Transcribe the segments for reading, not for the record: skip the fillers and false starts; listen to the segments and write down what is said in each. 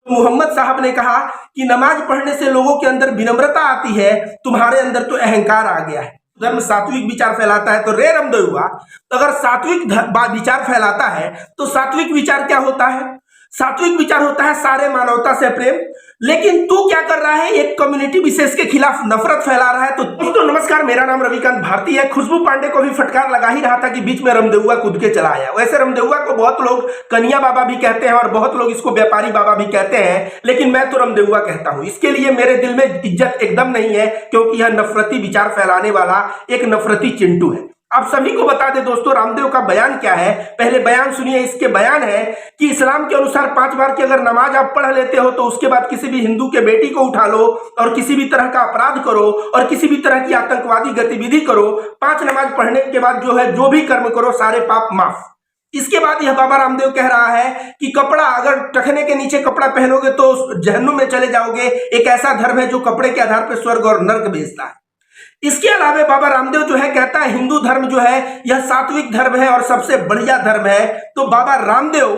मोहम्मद साहब ने कहा कि नमाज पढ़ने से लोगों के अंदर विनम्रता आती है, तुम्हारे अंदर तो अहंकार आ गया है। धर्म सात्विक विचार फैलाता है तो रे रामदेव हुआ। तो अगर सात्विक विचार फैलाता है तो सात्विक विचार क्या होता है? सात्विक विचार होता है सारे मानवता से प्रेम। लेकिन तू क्या कर रहा है? एक कम्युनिटी विशेष के खिलाफ नफरत फैला रहा है। तो दोस्तों नमस्कार, मेरा नाम रविकांत भारती है। खुशबू पांडे को भी फटकार लगा ही रहा था कि बीच में रामदेवुआ कूद के चला आया। वैसे रामदेवुआ को बहुत लोग कन्या बाबा भी कहते हैं और बहुत लोग इसको व्यापारी बाबा भी कहते हैं, लेकिन मैं तो रामदेवुआ कहता हूं। इसके लिए मेरे दिल में इज्जत एकदम नहीं है, क्योंकि यह नफरती विचार फैलाने वाला एक नफरती चिंटू है। आप सभी को बता दें दोस्तों, रामदेव का बयान क्या है। पहले बयान सुनिए। इसके बयान है कि इस्लाम के अनुसार 5 बार की अगर नमाज आप पढ़ लेते हो तो उसके बाद किसी भी हिंदू के बेटी को उठा लो और किसी भी तरह का अपराध करो और किसी भी तरह की आतंकवादी गतिविधि करो, 5 नमाज पढ़ने के बाद जो भी कर्म करो सारे पाप माफ। इसके बाद यह बाबा रामदेव कह रहा है कि कपड़ा अगर टखने के नीचे कपड़ा पहनोगे तो जहन्नुम में चले जाओगे। एक ऐसा धर्म है जो कपड़े के आधार पर स्वर्ग और नर्क भेजता है। इसके अलावा बाबा रामदेव जो है कहता है हिंदू धर्म जो है यह सात्विक धर्म है और सबसे बढ़िया धर्म है। तो बाबा रामदेव,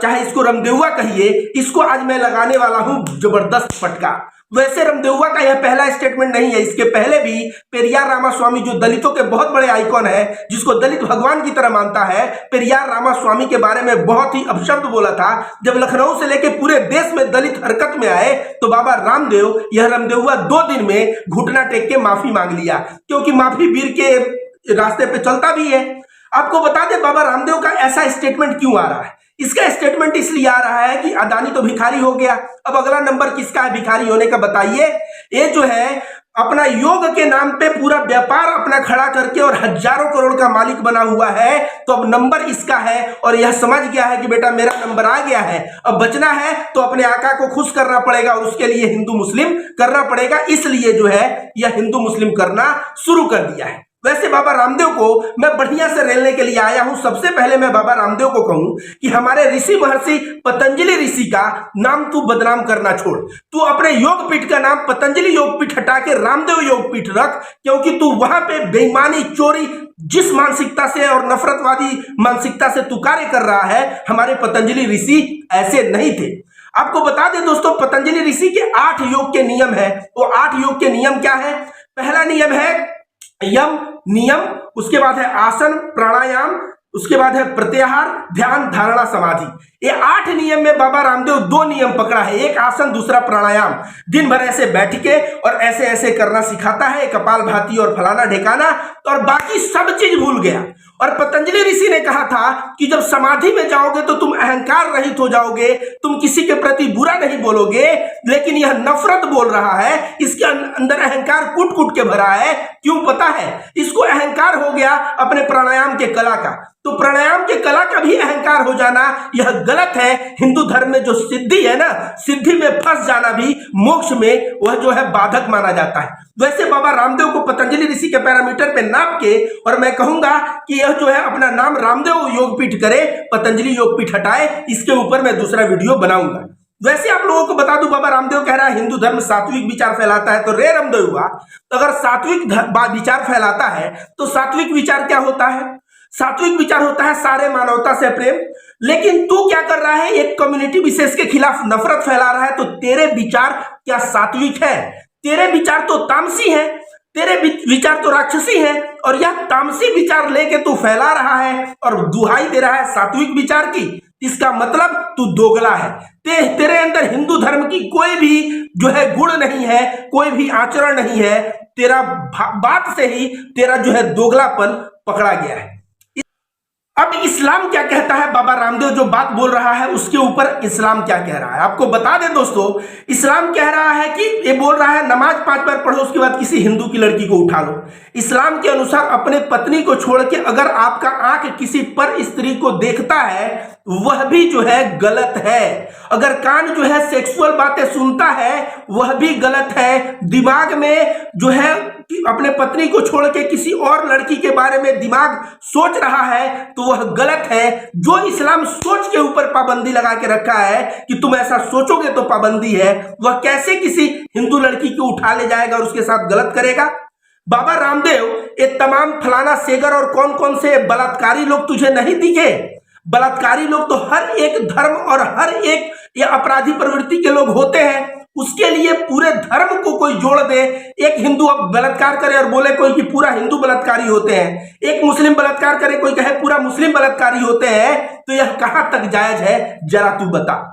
चाहे इसको रामदेवुआ कहिए, इसको आज मैं लगाने वाला हूं जबरदस्त फटका। वैसे रामदेवुआ का यह पहला स्टेटमेंट नहीं है। इसके पहले भी पेरियार रामास्वामी, जो दलितों के बहुत बड़े आइकॉन है, जिसको दलित भगवान की तरह मानता है, पेरियार रामास्वामी के बारे में बहुत ही अपशब्द बोला था। जब लखनऊ से लेकर पूरे देश में दलित हरकत में आए तो बाबा रामदेव, यह रामदेवुआ 2 दिन में घुटना टेक के माफी मांग लिया, क्योंकि माफी वीर के रास्ते पे चलता भी है। आपको बता दें बाबा रामदेव का ऐसा स्टेटमेंट क्यों आ रहा है। इसका स्टेटमेंट इसलिए आ रहा है कि अदानी तो भिखारी हो गया। अब अगला नंबर किसका है भिखारी होने का, बताइए। ये जो है अपना योग के नाम पे पूरा व्यापार अपना खड़ा करके और हजारों करोड़ का मालिक बना हुआ है, तो अब नंबर इसका है और यह समझ गया है कि बेटा मेरा नंबर आ गया है, अब बचना है तो अपने आका को खुश करना पड़ेगा और उसके लिए हिंदू मुस्लिम करना पड़ेगा। इसलिए जो है यह हिंदू मुस्लिम करना शुरू कर दिया है। वैसे बाबा रामदेव को मैं बढ़िया से रेलने के लिए आया हूं। सबसे पहले मैं बाबा रामदेव को कहूं कि हमारे ऋषि महर्षि पतंजलि ऋषि का नाम तू बदनाम करना छोड़। तू अपने योग पीठ का नाम पतंजलि योग पीठ हटा के रामदेव योग पीठ रख, क्योंकि तू वहां पे बेईमानी, चोरी, जिस मानसिकता से और नफरतवादी मानसिकता से तू कार्य कर रहा है, हमारे पतंजलि ऋषि ऐसे नहीं थे। आपको बता दें दोस्तों, पतंजलि ऋषि के 8 योग के नियम है। वो 8 योग के नियम क्या है? पहला नियम है यम नियम, उसके बाद है आसन प्राणायाम, उसके बाद है प्रत्याहार, ध्यान, धारणा, समाधि। ये 8 नियम में बाबा रामदेव 2 नियम पकड़ा है, एक आसन दूसरा प्राणायाम। दिन भर ऐसे बैठ के और ऐसे ऐसे करना सिखाता है, कपालभाति और फलाना ढेकाना, और बाकी सब चीज भूल गया। और पतंजलि ऋषि ने कहा था कि जब समाधि में जाओगे तो तुम अहंकार रहित हो जाओगे, तुम किसी के प्रति बुरा नहीं बोलोगे। लेकिन यह नफरत बोल रहा है, इसके अंदर अहंकार कूट कूट के भरा है। क्यों पता है? इसको अहंकार हो गया अपने प्राणायाम के कला का। तो प्राणायाम के कला का भी अहंकार हो जाना यह गलत है। हिंदू धर्म में जो सिद्धि है ना, सिद्धि में फंस जाना भी मोक्ष में वह जो है बाधक माना जाता है। वैसे बाबा रामदेव को पतंजलि ऋषि के पैरामीटर पे नाप के, और मैं कहूंगा कि यह जो है अपना नाम रामदेव योगपीठ करे, पतंजलि योगपीठ हटाए। इसके ऊपर मैं दूसरा वीडियो बनाऊंगा। वैसे आप लोगों को बता दूं, बाबा रामदेव कह रहा है हिंदू धर्म सात्विक विचार फैलाता है, तो रे रामदेव हुआ। तो अगर सात्विक विचार फैलाता है तो सात्विक विचार क्या होता है? सात्विक विचार होता है सारे मानवता से प्रेम। लेकिन तू क्या कर रहा है? एक कम्युनिटी विशेष के खिलाफ नफरत फैला रहा है। तो तेरे विचार क्या सात्विक है? तेरे विचार तो तामसी हैं, तेरे विचार तो राक्षसी हैं, और यह तामसी विचार लेके तू फैला रहा है और दुहाई दे रहा है सात्विक विचार की। इसका मतलब तू दोगला है। तेरे अंदर हिंदू धर्म की कोई भी जो है गुण नहीं है, कोई भी आचरण नहीं है। तेरा बात से ही तेरा जो है दोगलापन पकड़ा गया है। अब इस्लाम क्या कहता है? बाबा रामदेव जो बात बोल रहा है उसके ऊपर इस्लाम क्या कह रहा है आपको बता दें दोस्तों। इस्लाम कह रहा है कि ये बोल रहा है नमाज 5 बार पढ़ो, उसके बाद किसी हिंदू की लड़की को उठा लो। इस्लाम के अनुसार अपने पत्नी को छोड़ के अगर आपका आंख किसी पर स्त्री को देखता है, वह भी जो है गलत है। अगर कान जो है सेक्सुअल बातें सुनता है, वह भी गलत है। दिमाग में जो है अपने पत्नी को छोड़ के किसी और लड़की के बारे में दिमाग सोच रहा है, तो वह गलत है। जो इस्लाम सोच के ऊपर पाबंदी लगा के रखा है कि तुम ऐसा सोचोगे तो पाबंदी है, वह कैसे किसी हिंदू लड़की को उठा ले जाएगा और उसके साथ गलत करेगा? बाबा रामदेव ये तमाम फलाना सेगर और कौन कौन से बलात्कारी लोग तुझे नहीं दिखे? बलात्कारी लोग तो हर एक धर्म और हर एक ये अपराधी प्रवृत्ति के लोग होते हैं। उसके लिए पूरे धर्म को कोई जोड़ दे, एक हिंदू अब बलात्कार करे और बोले कोई कि पूरा हिंदू बलात्कारी होते हैं, एक मुस्लिम बलात्कार करे कोई कहे पूरा मुस्लिम बलात्कारी होते हैं, तो यह कहां तक जायज है जरा तू बता।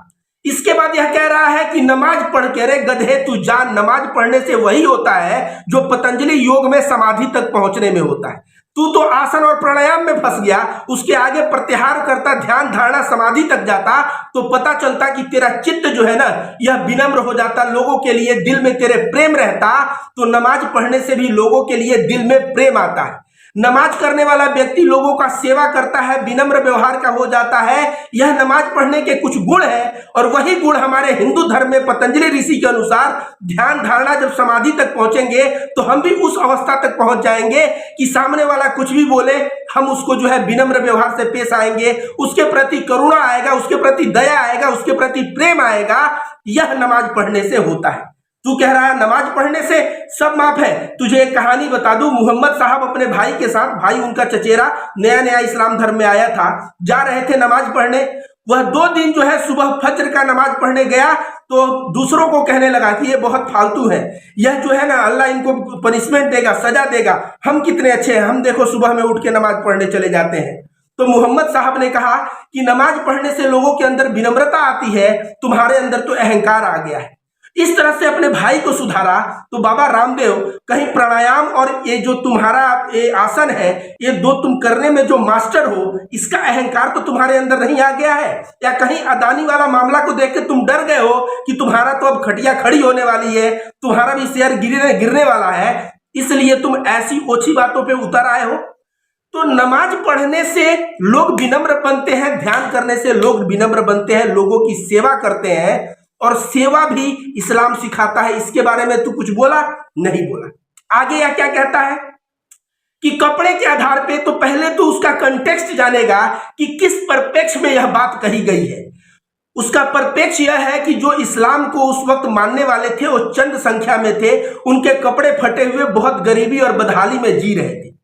इसके बाद यह कह रहा है कि नमाज पढ़ के, रे गधे तू जान, नमाज पढ़ने से वही होता है जो पतंजलि योग में समाधि तक पहुंचने में होता है। तू तो आसन और प्राणायाम में फंस गया, उसके आगे प्रत्याहार करता, ध्यान धारणा समाधि तक जाता तो पता चलता कि तेरा चित्त जो है ना यह विनम्र हो जाता, लोगों के लिए दिल में तेरे प्रेम रहता। तो नमाज पढ़ने से भी लोगों के लिए दिल में प्रेम आता है। नमाज करने वाला व्यक्ति लोगों का सेवा करता है, विनम्र व्यवहार का हो जाता है। यह नमाज पढ़ने के कुछ गुण है और वही गुण हमारे हिंदू धर्म में पतंजलि ऋषि के अनुसार ध्यान धारणा जब समाधि तक पहुंचेंगे तो हम भी उस अवस्था तक पहुंच जाएंगे कि सामने वाला कुछ भी बोले हम उसको जो है विनम्र व्यवहार से पेश आएंगे, उसके प्रति करुणा आएगा, उसके प्रति दया आएगा, उसके प्रति प्रेम आएगा। यह नमाज पढ़ने से होता है। तू कह रहा है नमाज पढ़ने से सब माफ है। तुझे एक कहानी बता दूं, मोहम्मद साहब अपने भाई के साथ, भाई उनका चचेरा नया नया इस्लाम धर्म में आया था, जा रहे थे नमाज पढ़ने। वह 2 दिन जो है सुबह फज्र का नमाज पढ़ने गया तो दूसरों को कहने लगा कि ये बहुत फालतू है, यह जो है ना अल्लाह इनको पनिशमेंट देगा, सजा देगा, हम कितने अच्छे हैं, हम देखो सुबह में उठ के नमाज पढ़ने चले जाते हैं। तो मोहम्मद साहब ने कहा कि नमाज पढ़ने से लोगों के अंदर विनम्रता आती है, तुम्हारे अंदर तो अहंकार आ गया है। इस तरह से अपने भाई को सुधारा। तो बाबा रामदेव कहीं प्राणायाम और ये जो तुम्हारा ये आसन है, ये 2 तुम करने में जो मास्टर हो, इसका अहंकार तो तुम्हारे अंदर नहीं आ गया है? या कहीं अदानी वाला मामला को देख के तुम डर गए हो कि तुम्हारा तो अब खटिया खड़ी होने वाली है, तुम्हारा भी शेयर गिरने वाला है, इसलिए तुम ऐसी ओछी बातों पे उतर आए हो? तो नमाज पढ़ने से लोग विनम्र बनते हैं, ध्यान करने से लोग विनम्र बनते हैं, लोगों की सेवा करते हैं, और सेवा भी इस्लाम सिखाता है। इसके बारे में तू कुछ बोला? नहीं बोला। आगे यह क्या कहता है कि कपड़े के आधार पे, तो पहले तो उसका कंटेक्स्ट जानेगा कि किस परिप्रेक्ष्य में यह बात कही गई है। उसका परिप्रेक्ष्य यह है कि जो इस्लाम को उस वक्त मानने वाले थे वो चंद संख्या में थे, उनके कपड़े फटे हुए, बहुत गरीबी और बदहाली में जी रहे थे।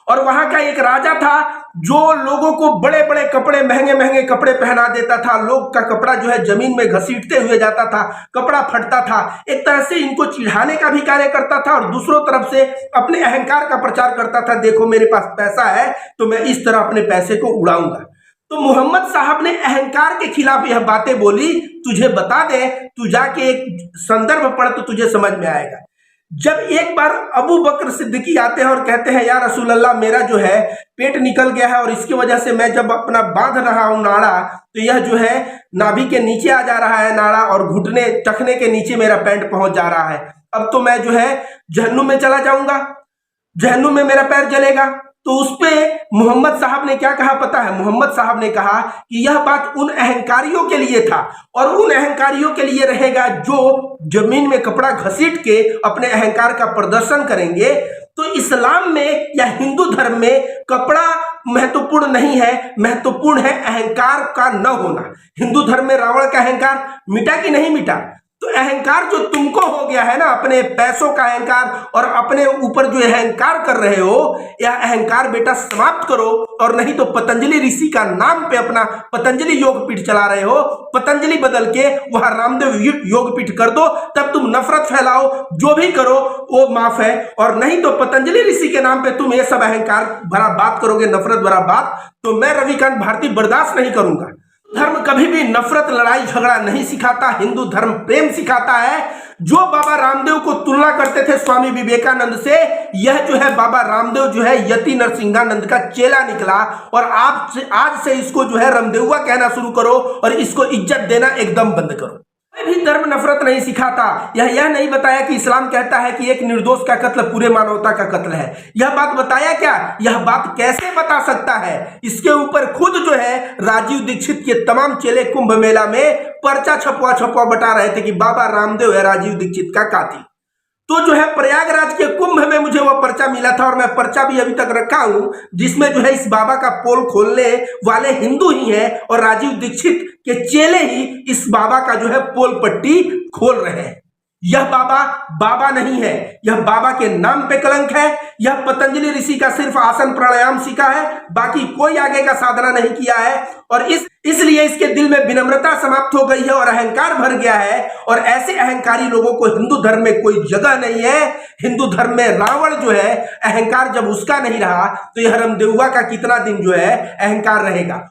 और वहां का एक राजा था जो लोगों को बड़े बड़े कपड़े, महंगे महंगे कपड़े पहना देता था। लोग का कपड़ा जो है जमीन में घसीटते हुए जाता था, कपड़ा फटता था। एक तरह से इनको चिढ़ाने का भी कार्य करता था और दूसरों तरफ से अपने अहंकार का प्रचार करता था, देखो मेरे पास पैसा है तो मैं इस तरह अपने पैसे को उड़ाऊंगा। तो मोहम्मद साहब ने अहंकार के खिलाफ यह बातें बोली। तुझे बता दे, तू जाके एक संदर्भ पढ़ तो तुझे समझ में आएगा। जब एक बार अबू बकर सिद्दीकी आते हैं और कहते हैं, या रसूल अल्लाह, मेरा जो है पेट निकल गया है और इसकी वजह से मैं जब अपना बांध रहा हूं नाड़ा, तो यह जो है नाभि के नीचे आ जा रहा है नाड़ा और घुटने टखने के नीचे मेरा पैंट पहुंच जा रहा है। अब तो मैं जो है जहन्नुम में चला जाऊंगा, जहन्नुम में मेरा पैर जलेगा। तो उस पे मोहम्मद साहब ने क्या कहा पता है? मोहम्मद साहब ने कहा कि यह बात उन अहंकारियों के लिए था और उन अहंकारियों के लिए रहेगा जो जमीन में कपड़ा घसीट के अपने अहंकार का प्रदर्शन करेंगे। तो इस्लाम में या हिंदू धर्म में कपड़ा महत्वपूर्ण नहीं है, महत्वपूर्ण है अहंकार का न होना। हिंदू धर्म में रावण का अहंकार मिटा कि नहीं मिटा? तो अहंकार जो तुमको हो गया है ना, अपने पैसों का अहंकार और अपने ऊपर जो अहंकार कर रहे हो, यह अहंकार बेटा समाप्त करो। और नहीं तो पतंजलि ऋषि का नाम पे अपना पतंजलि योगपीठ चला रहे हो, पतंजलि बदल के वहां रामदेव योगपीठ कर दो, तब तुम नफरत फैलाओ, जो भी करो वो माफ है। और नहीं तो पतंजलि ऋषि के नाम पे तुम ये सब अहंकार भरा बात करोगे, नफरत भरा बात, तो मैं रविकांत भारती बर्दाश्त नहीं करूंगा। धर्म कभी भी नफरत, लड़ाई झगड़ा नहीं सिखाता, हिंदू धर्म प्रेम सिखाता है। जो बाबा रामदेव को तुलना करते थे स्वामी विवेकानंद से, यह जो है बाबा रामदेव जो है यति नरसिंहानंद का चेला निकला। और आज से इसको जो है रामदेवुआ कहना शुरू करो और इसको इज्जत देना एकदम बंद करो। भी धर्म नफरत नहीं सिखाता। यह नहीं बताया कि इस्लाम कहता है कि एक निर्दोष का कत्ल पूरे मानवता का कत्ल है। यह बात बताया क्या? यह बात कैसे बता सकता है? इसके ऊपर खुद जो है राजीव दीक्षित के तमाम चेले कुंभ मेला में पर्चा छपवा बता रहे थे कि बाबा रामदेव है राजीव दीक्षित का कातिल। तो जो है प्रयागराज के कुंभ में मुझे वह पर्चा मिला था और मैं पर्चा भी अभी तक रखा हूं, जिसमें जो है इस बाबा का पोल खोलने वाले हिंदू ही हैं और राजीव दीक्षित के चेले ही इस बाबा का जो है पोल पट्टी खोल रहे हैं। यह बाबा बाबा नहीं है, यह बाबा के नाम पे कलंक है। यह पतंजलि ऋषि का सिर्फ आसन प्राणायाम सीखा है, बाकी कोई आगे का साधना नहीं किया है। और इसलिए इसके दिल में विनम्रता समाप्त हो गई है और अहंकार भर गया है। और ऐसे अहंकारी लोगों को हिंदू धर्म में कोई जगह नहीं है। हिंदू धर्म में रावण जो है, अहंकार जब उसका नहीं रहा तो यह रामदेवुआ का कितना दिन जो है अहंकार रहेगा।